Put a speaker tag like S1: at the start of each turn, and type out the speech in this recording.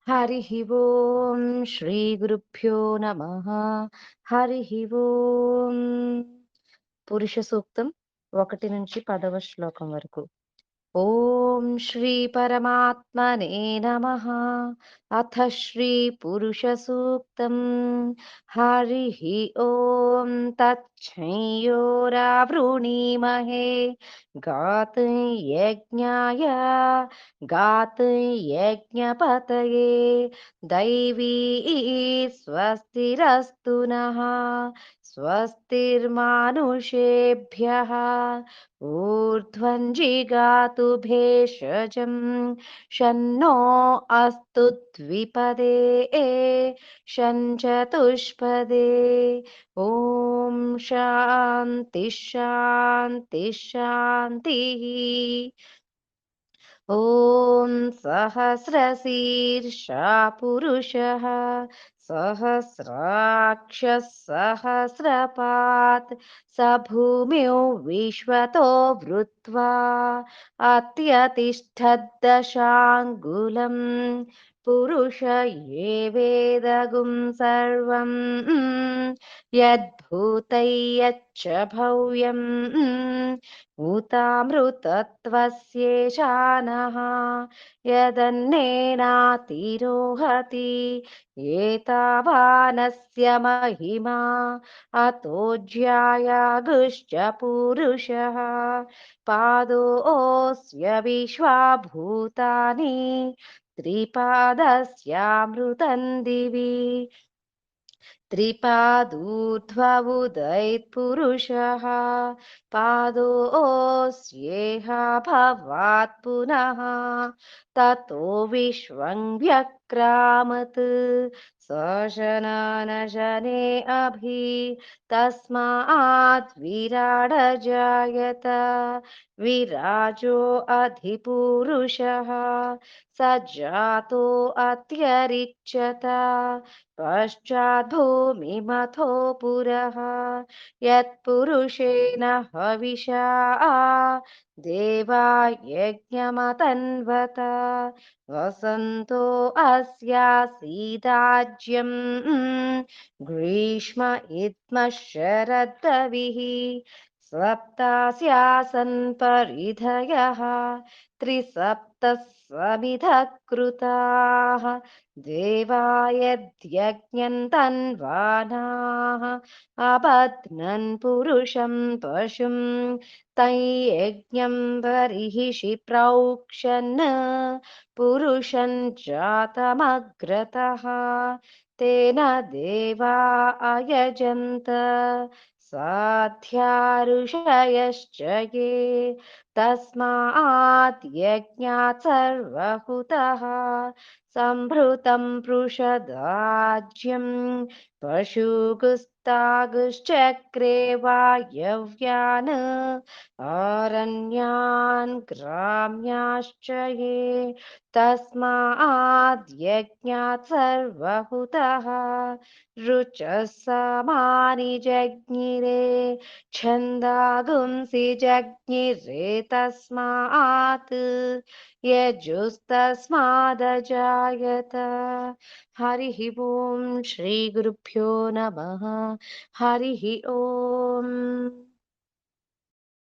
S1: हरिः ओम् श्रीगुरुभ्यो नमः। हरिः ओम्. పురుష సూక్తం 1 నుంచి 10వ శ్లోకం వరకు. ఓం శ్రీ పరమాత్మనే నమః. అథ శ్రీ పురుష సూక్తం. హరిః ఓం తచ్చయోరావృణీమహే గాతుం యజ్ఞాయ గాతుం యజ్ఞపతయే దైవీ స్వస్తిరస్తు నః స్వస్తిర్మానుషేభ్యః ऊर्ध्वं जिगातु भेषजं शन्नो अस्तु द्विपदे शञ्चतुष्पदे ॐ शान्ति शान्ति शान्तिः। ॐ सहस्रशीर्षा पुरुषः सहस्राक्षः सहस्रपात् स भूमिौ विश्वतो वृत्वा अत्यतिष्ठद्दशाङ्गुलम् पुरुष ये वेदगुं सर्वं यद्भूतै यच्च भव्यम् भूतामृतत्वस्येषानः यदन्नेनातिरोहति एतावानस्य महिमा अतो ज्यायागुश्च पूरुषः पादोऽस्य विश्वाभूतानि त्रिपादस्यामृतं दिवि त्रिपादूर्ध्वमुदयत्पुरुषः पादोऽस्येह भवात् पुनः ततो विश्वं व्यक्रामत् स शनानशने अभि तस्मात् विराडजायत विराजो अधिपुरुषः स जातो अत्यरिच्यत पश्चाद्भूमिमथो पुरः यत्पुरुषेण हविषा देवा यज्ञमतन्वत वसन्तो अस्यासीदाज्यं ग्रीष्म इत्मः शरद्दविः सप्तास्यासन् परिधयः त्रिसप्तः समिधः कृताः देवा यद्यज्ञं तन्वानाः अबध्नन् पुरुषं पशुं तं यज्ञं बर्हिषि प्रोक्षन् पुरुषं जातमग्रतः तेन देवा अयजन्त साध्या ऋषयश्च ये तस्मात् यज्ञात् सर्वहुतः सम्भृतं पृषदाज्यं पशुगुस्तागुश्चक्रे वायव्यान् आरण्यान् ग्राम्याश्च ये तस्मात् यज्ञात् सर्वहुतः ऋचः समानि जज्ञिरे छन्दागुंसि जज्ञिरे तस्मात् यजुस्तस्मादजायत। हरिः ओम् श्रीगुरुभ्यो नमः। हरिः ओम्.